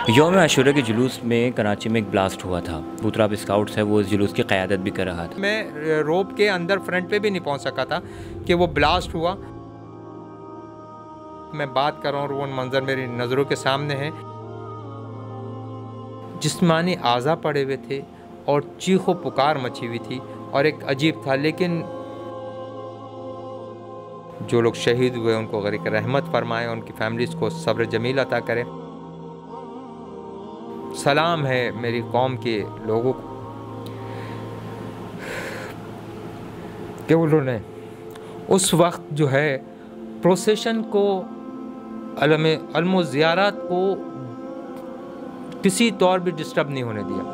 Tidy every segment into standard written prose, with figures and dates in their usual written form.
यौम आशूरा के जुलूस में कराची में एक ब्लास्ट हुआ था। बूतराब स्काउट्स है वो इस जुलूस की क़यादत भी कर रहा था। मैं रोप के अंदर फ्रंट पे भी नहीं पहुंच सका था कि वो ब्लास्ट हुआ। मैं बात कर रहा हूँ, वो मंजर मेरी नज़रों के सामने है। जिस्मानी आज़ा पड़े हुए थे और चीखो पुकार मची हुई थी और एक अजीब था। लेकिन जो लोग शहीद हुए उनको गरीक रहमत फरमाए, उनकी फैमिलीज़ को सब्र जमील अता करे। सलाम है मेरी कौम के लोगों को कि उन्होंने उस वक्त जो है प्रोसेशन को अलम ज़ियारत को किसी तौर भी डिस्टर्ब नहीं होने दिया।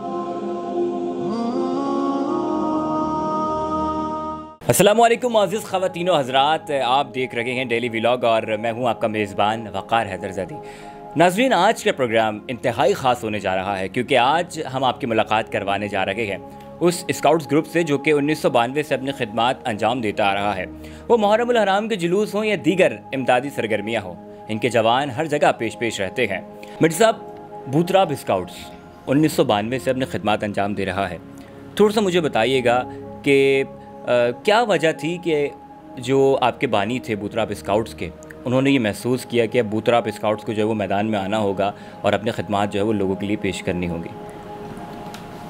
अस्सलामुअलैकुम अज़ीज़ ख़वातीनो हज़रात, आप देख रहे हैं डेली व्लॉग और मैं हूं आपका मेज़बान वक़ार हैदरज़ादी। नाज़रीन, आज का प्रोग्राम इंतहाई ख़ास होने जा रहा है क्योंकि आज हम आपकी मुलाकात करवाने जा रहे हैं उस स्काउट्स ग्रुप से जो कि 1992 से अपनी खिदमात अंजाम देता आ रहा है। वो मुहर्रमुल हराम के जुलूस हों या दीगर इमदादी सरगर्मियाँ हों, इनके जवान हर जगह पेश रहते हैं। मिर्ज़ा साहब, बूतराब स्काउट्स 1992 से अपनी खिदमात अंजाम दे रहा है। थोड़ा सा मुझे बताइएगा कि क्या वजह थी कि जो आपके बानी थे बूतराब स्काउट्स के, उन्होंने ये महसूस किया कि अब बूतराब स्काउट्स को जो है वो मैदान में आना होगा और अपनी खिदमात जो है वो लोगों के लिए पेश करनी होगी।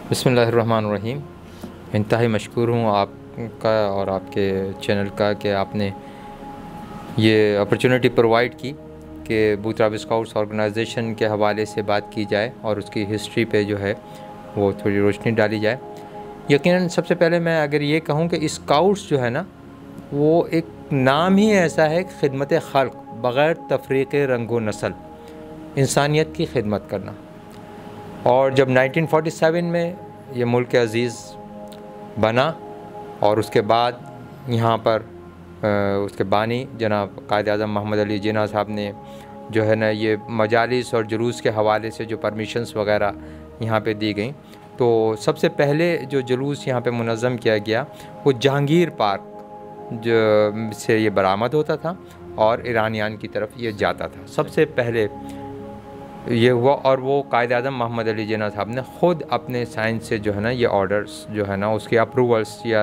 बिस्मिल्लाहिर्रहमानिर्रहीम। इंतहाई मशकूर हूँ आपका और आपके चैनल का कि आपने ये अपॉर्चुनिटी प्रोवाइड की कि बूतराब स्काउट्स ऑर्गेनाइजेशन के हवाले से बात की जाए और उसकी हिस्ट्री पे जो है वो थोड़ी रोशनी डाली जाए। यकीनन सबसे पहले मैं अगर ये कहूँ कि स्काउट्स जो है ना, वो एक नाम ही ऐसा है, खिदमत खल्क बग़ैर तफरीक़ रंग व नस्ल, इंसानियत की खिदमत करना। और जब 1947 में ये मुल्क अज़ीज़ बना और उसके बाद यहाँ पर उसके बानी जनाब कायद-ए-आज़म मोहम्मद अली जिन्ना साहब ने जो है ना ये मजालिस और जुलूस के हवाले से जो परमिशंस वग़ैरह यहाँ पे दी गई, तो सबसे पहले जो जुलूस यहाँ पे मुनज़्ज़म किया गया वो जहांगीर पार्क जो से ये बरामद होता था और ईरानियान की तरफ ये जाता था। सबसे पहले ये हुआ और वो कायद-ए-आज़म मोहम्मद अली जिन्ना साहब ने ख़ुद अपने साइन से जो है ना ये ऑर्डर्स जो है ना उसके अप्रूवल्स या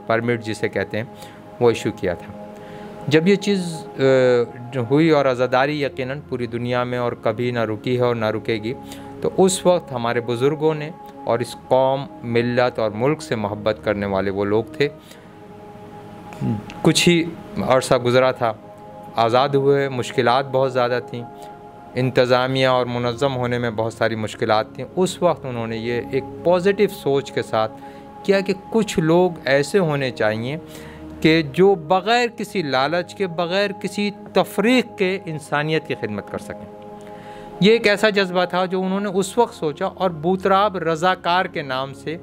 परमिट जिसे कहते हैं वो इशू किया था। जब ये चीज़ हुई और आज़ादारी यकीनन पूरी दुनिया में और कभी ना रुकी है और ना रुकेगी, तो उस वक्त हमारे बुज़ुर्गों ने और इस कौम, मिल्लत और मुल्क से मोहब्बत करने वाले वो लोग थे। कुछ ही अरसा गुज़रा था, आज़ाद हुए, मुश्किलात बहुत ज़्यादा थीं, इंतज़ामिया और मुनज़्ज़म होने में बहुत सारी मुश्किलात थीं। उस वक्त उन्होंने ये एक पॉजिटिव सोच के साथ किया कि कुछ लोग ऐसे होने चाहिए कि जो बग़ैर किसी लालच के, बग़ैर किसी तफरीक़ के इंसानियत की खिदमत कर सकें। ये एक ऐसा जज्बा था जो उन्होंने उस वक्त सोचा और बूतराब रज़ाकार के नाम से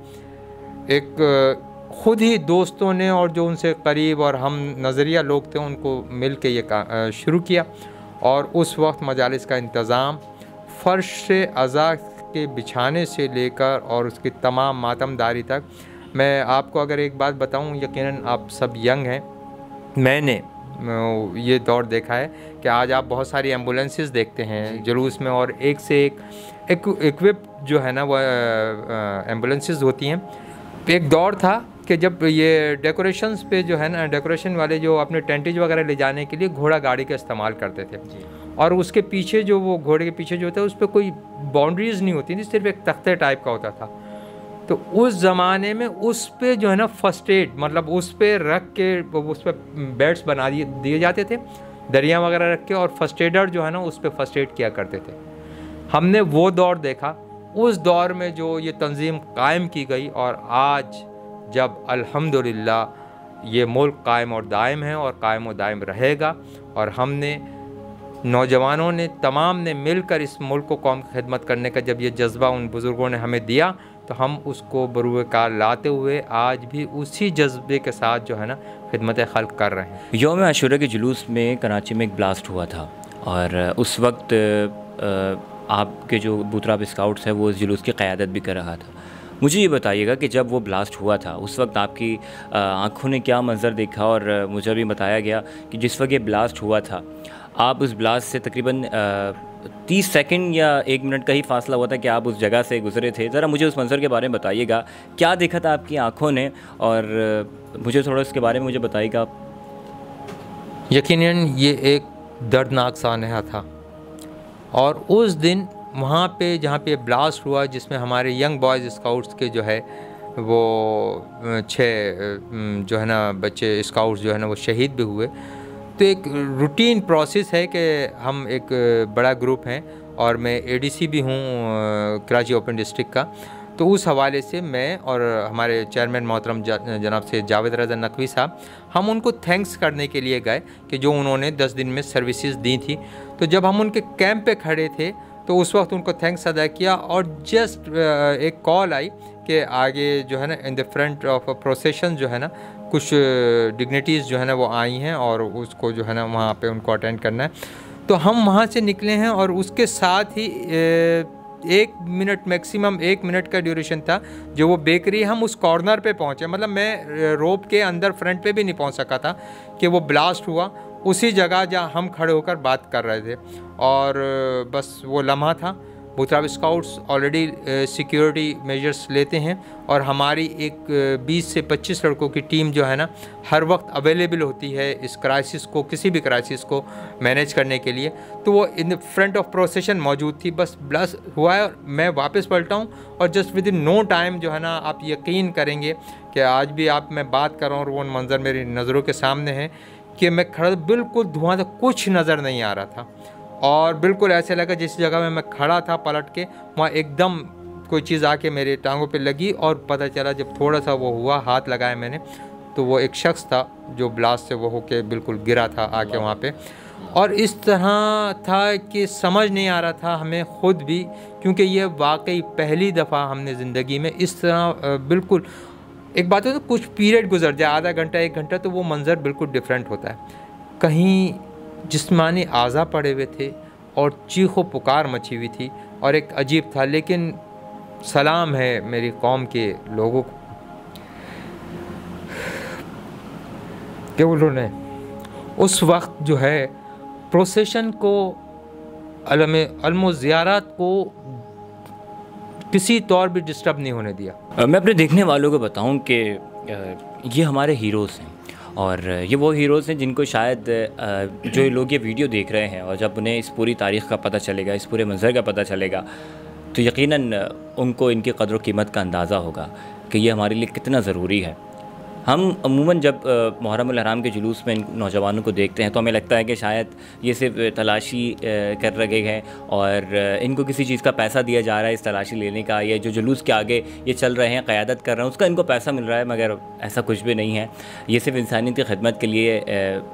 एक ख़ुद ही दोस्तों ने और जो उनसे करीब और हम नज़रिया लोग थे उनको मिल के ये शुरू किया। और उस वक्त मजालिस का इंतज़ाम फ़र्श से अज़ा के बिछाने से लेकर और उसकी तमाम मातमदारी तक। मैं आपको अगर एक बात बताऊं, यकीनन आप सब यंग हैं, मैंने ये दौर देखा है कि आज आप बहुत सारी एम्बुलेंसेस देखते हैं जुलूस में और एक से एक इक्विप जो है ना वो एम्बुलेंसेस होती हैं। एक दौर था कि जब ये डेकोरेशंस पे जो है ना, डेकोरेशन वाले जो अपने टेंटेज वगैरह ले जाने के लिए घोड़ा गाड़ी का इस्तेमाल करते थे और उसके पीछे जो वो घोड़े के पीछे जो होता है उस पर कोई बाउंड्रीज़ नहीं होती थी, सिर्फ एक तख्ते टाइप का होता था। तो उस ज़माने में उस पे जो है ना फ़र्स्ट एड, मतलब उस पे रख के उस पर बेड्स बना दिए जाते थे, दरिया वगैरह रख के, और फर्स्ट एडर जो है ना उस पर फ़र्स्ट एड किया करते थे। हमने वो दौर देखा। उस दौर में जो ये तंजीम कायम की गई और आज जब अल्हम्दुलिल्लाह ये मुल्क कायम और दायम है और कायम और दायम रहेगा और हमने नौजवानों ने तमाम ने मिलकर इस मुल्क को कौम की खिदमत करने का जब ये जज्बा उन बुज़ुर्गों ने हमें दिया, तो हम उसको बरूए कार लाते हुए आज भी उसी जज्बे के साथ जो है ना खिदमत खल्क कर रहे हैं। यौम आशूरा के जुलूस में कराची में एक ब्लास्ट हुआ था और उस वक्त आपके जो बूतराब स्काउट्स है वो इस जुलूस की क़यादत भी कर रहा था। मुझे ये बताइएगा कि जब वो ब्लास्ट हुआ था उस वक्त आपकी आँखों ने क्या मंज़र देखा, और मुझे भी बताया गया कि जिस वक्त ये ब्लास्ट हुआ था आप उस ब्लास्ट से तकरीबन 30 सेकंड या 1 मिनट का ही फासला हुआ था कि आप उस जगह से गुजरे थे। ज़रा मुझे उस मंज़र के बारे में बताइएगा, क्या देखा था आपकी आँखों ने, और मुझे थोड़ा इसके बारे में मुझे बताइएगा आप। यकीनन ये एक दर्दनाक सानहा था, और उस दिन वहाँ पे जहाँ पे ब्लास्ट हुआ, जिसमें हमारे यंग बॉयज़ स्काउट्स के जो है वो 6 जो है ना बच्चे स्काउट्स जो है ना वो शहीद भी हुए। तो एक रूटीन प्रोसेस है कि हम एक बड़ा ग्रुप हैं, और मैं एडीसी भी हूँ कराची ओपन डिस्ट्रिक्ट का। तो उस हवाले से मैं और हमारे चेयरमैन मोहतरम जनाब से जावेद रज़ा नकवी साहब, हम उनको थैंक्स करने के लिए गए कि जो उन्होंने 10 दिन में सर्विसेज दी थी। तो जब हम उनके कैंप पे खड़े थे तो उस वक्त उनको थैंक्स अदा किया, और जस्ट एक कॉल आई कि आगे जो है ना in the front of procession जो है ना कुछ डिग्निटीज़ जो है ना वो आई हैं, और उसको जो है ना वहाँ पे उनको अटेंड करना है। तो हम वहाँ से निकले हैं, और उसके साथ ही 1 मिनट मैक्सिमम 1 मिनट का ड्यूरेशन था जो वो बेकरी, हम उस कॉर्नर पे पहुँचे। मतलब मैं रोप के अंदर फ्रंट पे भी नहीं पहुँच सका था कि वो ब्लास्ट हुआ उसी जगह जहाँ हम खड़े होकर बात कर रहे थे। और बस वो लम्हा था। बुतराब स्काउट्स ऑलरेडी सिक्योरिटी मेजर्स लेते हैं, और हमारी एक 20 से 25 लड़कों की टीम जो है ना हर वक्त अवेलेबल होती है इस क्राइसिस को, किसी भी क्राइसिस को मैनेज करने के लिए। तो वो इन फ्रंट ऑफ प्रोसेशन मौजूद थी। बस ब्लास्ट हुआ है, मैं वापस पलटा हूँ, और just within no time जो है ना आप यकीन करेंगे कि आज भी आप मैं बात कर रहा हूँ और वो मंज़र मेरी नज़रों के सामने है कि मैं खड़ा बिल्कुल धुआं था, कुछ नज़र नहीं आ रहा था, और बिल्कुल ऐसे लगा जिस जगह में मैं खड़ा था पलट के वहाँ एकदम कोई चीज़ आके मेरे टांगों पे लगी। और पता चला जब थोड़ा सा वो हुआ, हाथ लगाया मैंने, तो वो एक शख्स था जो ब्लास्ट से वो होके बिल्कुल गिरा था आके वहाँ पे। और इस तरह था कि समझ नहीं आ रहा था हमें ख़ुद भी, क्योंकि ये वाकई पहली दफ़ा हमने ज़िंदगी में इस तरह बिल्कुल, एक बात है तो कुछ पीरियड गुजर जाए, आधा घंटा 1 घंटा, तो वो मंज़र बिल्कुल डिफरेंट होता है। कहीं जिस्मानी आज़ा पड़े हुए थे और चीखो पुकार मची हुई थी, और एक अजीब था। लेकिन सलाम है मेरी कौम के लोगों को कि उन्होंने उस वक्त जो है प्रोसेशन को, अलम ज़ियारत को किसी तौर भी डिस्टर्ब नहीं होने दिया। मैं अपने देखने वालों को बताऊं कि ये हमारे हीरोज़ हैं, और ये वो हीरोज़ हैं जिनको शायद जो लोग ये वीडियो देख रहे हैं, और जब उन्हें इस पूरी तारीख़ का पता चलेगा, इस पूरे मंज़र का पता चलेगा, तो यकीनन उनको इनकी क़द्र कीमत का अंदाज़ा होगा कि ये हमारे लिए कितना ज़रूरी है। हम अमूमन जब मुहर्रम उल हराम के जुलूस में इन नौजवानों को देखते हैं तो हमें लगता है कि शायद ये सिर्फ तलाशी कर रहे हैं, और इनको किसी चीज़ का पैसा दिया जा रहा है इस तलाशी लेने का, ये जो जुलूस के आगे ये चल रहे हैं, क़यादत कर रहे हैं, उसका इनको पैसा मिल रहा है। मगर ऐसा कुछ भी नहीं है। ये सिर्फ इंसानियत की खिदमत के लिए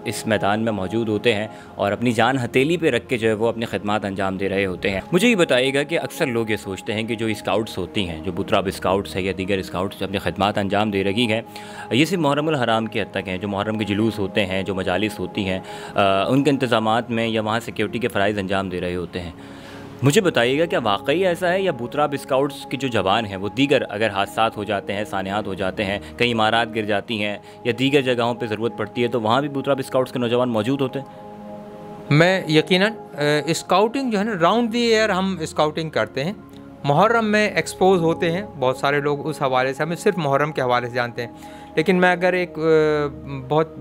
इस मैदान में मौजूद होते हैं, और अपनी जान हथेली पर रख के जो है वो अपनी खिदमत अंजाम दे रहे होते हैं। मुझे ये बताइएगा कि अक्सर लोग ये सोचते हैं कि जो स्काउट्स होती हैं, जो बुतराब स्काउट्स है या दीगर स्काउट्स अपनी खिदमत अंजाम दे रही हैं, ये सिर्फ मुहर्रम उल हराम के हद तक हैं। जो मुहर्रम के जुलूस होते हैं, जो मजालिस होती हैं, उनके इंतज़ामात में या वहाँ सिक्योरिटी के फ़राइज़ अंजाम दे रहे होते हैं। मुझे बताइएगा क्या वाकई ऐसा है, या बुतराब स्काउट्स के जो जवान हैं वो दीगर अगर हादसात हो जाते हैं, सानियात हो जाते हैं, कई इमारत गिर जाती हैं या दीगर जगहों पर ज़रूरत पड़ती है, तो वहाँ भी बुतराब स्काउट्स के नौजवान मौजूद होते हैं? मैं यकीनन स्काउटिंग जो है ना राउंड दी एयर हम स्काउटिंग करते हैं। मुहर्रम में एक्सपोज होते हैं बहुत सारे लोग, उस हवाले से हमें सिर्फ मुहर्रम के हवाले से जानते हैं। लेकिन मैं अगर एक बहुत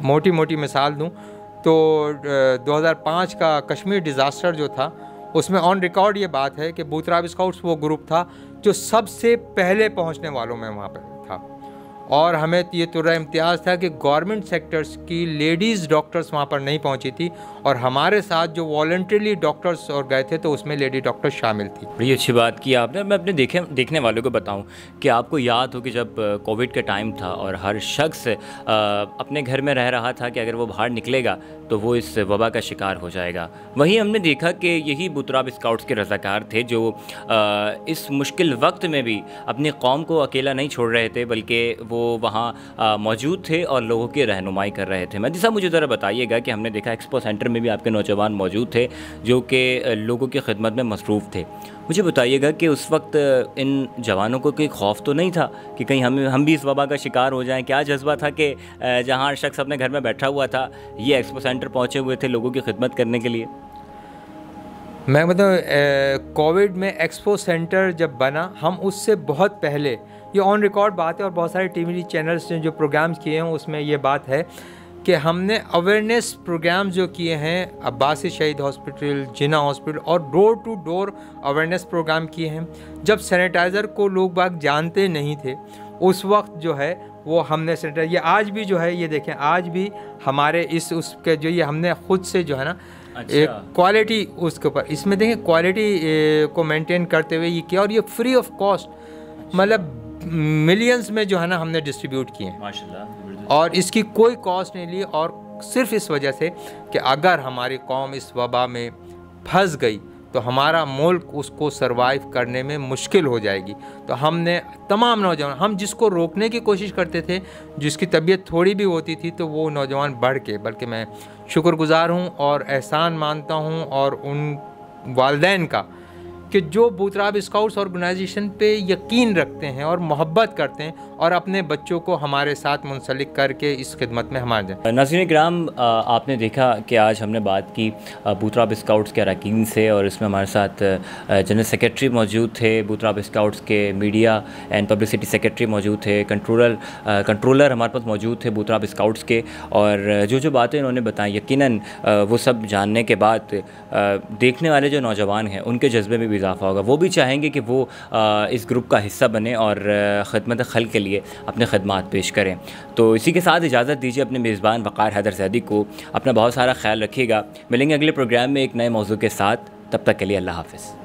मोटी मिसाल दूं तो 2005 का कश्मीर डिज़ास्टर जो था, उसमें ऑन रिकॉर्ड ये बात है कि बुतराब स्काउट्स वो ग्रुप था जो सबसे पहले पहुंचने वालों में वहाँ पर था, और हमें ये तुर्रा इम्तियाज़ था कि गवर्नमेंट सेक्टर्स की लेडीज़ डॉक्टर्स वहाँ पर नहीं पहुँची थी, और हमारे साथ जो वॉलंटरीली डॉक्टर्स और गए थे तो उसमें लेडी डॉक्टर शामिल थी। बड़ी अच्छी बात की आपने। मैं अपने देखने वालों को बताऊं कि आपको याद हो कि जब कोविड का टाइम था और हर शख्स अपने घर में रह रहा था कि अगर वो बाहर निकलेगा तो वो इस वबा का शिकार हो जाएगा। वहीं हमने देखा कि यही बुतराब स्काउट्स के रज़ाकार थे जो इस मुश्किल वक्त में भी अपनी कौम को अकेला नहीं छोड़ रहे थे, बल्कि वो वहाँ मौजूद थे और लोगों की रहनुमाई कर रहे थे। मेहदी साहब, मुझे ज़रा बताइएगा कि हमने देखा एक्सपो सेंटर में भी आपके नौजवान मौजूद थे जो कि लोगों की खिदमत में मसरूफ़ थे। मुझे बताइएगा कि उस वक्त इन जवानों को कोई खौफ तो नहीं था कि कहीं हम भी इस वबा का शिकार हो जाएं? क्या जज्बा था कि जहाँ शख्स अपने घर में बैठा हुआ था, ये एक्सपो सेंटर पहुँचे हुए थे लोगों की खिदमत करने के लिए? मैं मतलब कोविड में एक्सपो सेंटर जब बना, हम उससे बहुत पहले, ये ऑन रिकॉर्ड बात है और बहुत सारे टीवी चैनल्स ने जो प्रोग्राम्स किए हैं उसमें ये बात है कि हमने अवेयरनेस प्रोग्राम जो किए हैं अब्बासी शहीद हॉस्पिटल, जिना हॉस्पिटल, और door to door awareness program किए हैं। जब सैनिटाइज़र को लोग बाग जानते नहीं थे उस वक्त जो है वो हमने सैनिटाइजर, ये आज भी जो है ये देखें, आज भी हमारे उसके जो ये हमने ख़ुद से जो है ना एक क्वालिटी उसके ऊपर, इसमें देखें क्वालिटी को मेंटेन करते हुए ये किया, और ये फ्री ऑफ कॉस्ट, मतलब मिलियंस में जो है ना हमने डिस्ट्रीब्यूट किए माशाल्लाह, और इसकी कोई कॉस्ट नहीं ली, और सिर्फ इस वजह से कि अगर हमारी कौम इस वबा में फंस गई तो हमारा मुल्क उसको सरवाइव करने में मुश्किल हो जाएगी। तो हमने तमाम नौजवान, हम जिसको रोकने की कोशिश करते थे, जिसकी तबीयत थोड़ी भी होती थी, तो वो नौजवान बढ़ के, बल्कि मैं शुक्रगुज़ार हूँ और एहसान मानता हूँ और उन वालिदैन का कि जो बूतराब स्काउट्स ऑर्गेनाइजेशन पे यकीन रखते हैं और मोहब्बत करते हैं और अपने बच्चों को हमारे साथ मुंसलिक करके इस खिदमत में हमारे दें। नाज़रीन इकराम, आपने देखा कि आज हमने बात की बूतराब स्काउट्स के अरकान से, और इसमें हमारे साथ जनरल सेक्रेटरी मौजूद थे, बूतराब स्काउट्स के मीडिया एंड पब्लिसिटी सेक्रेटरी मौजूद थे, कंट्रोलर हमारे पास मौजूद थे बूतराब स्काउट्स के, और जो बातें इन्होंने बताई यकीनन वो सब जानने के बाद देखने वाले जो नौजवान हैं उनके जज्बे में भी इजाफा होगा। वो भी चाहेंगे कि वो इस ग्रुप का हिस्सा बने और खिदमत खल्क़ के लिए अपने खदमात पेश करें। तो इसी के साथ इजाज़त दीजिए अपने मेज़बान वक़ार हैदर ज़ैदी को। अपना बहुत सारा ख्याल रखिएगा। मिलेंगे अगले प्रोग्राम में एक नए मौजू के साथ। तब तक के लिए अल्लाह हाफ़िज़।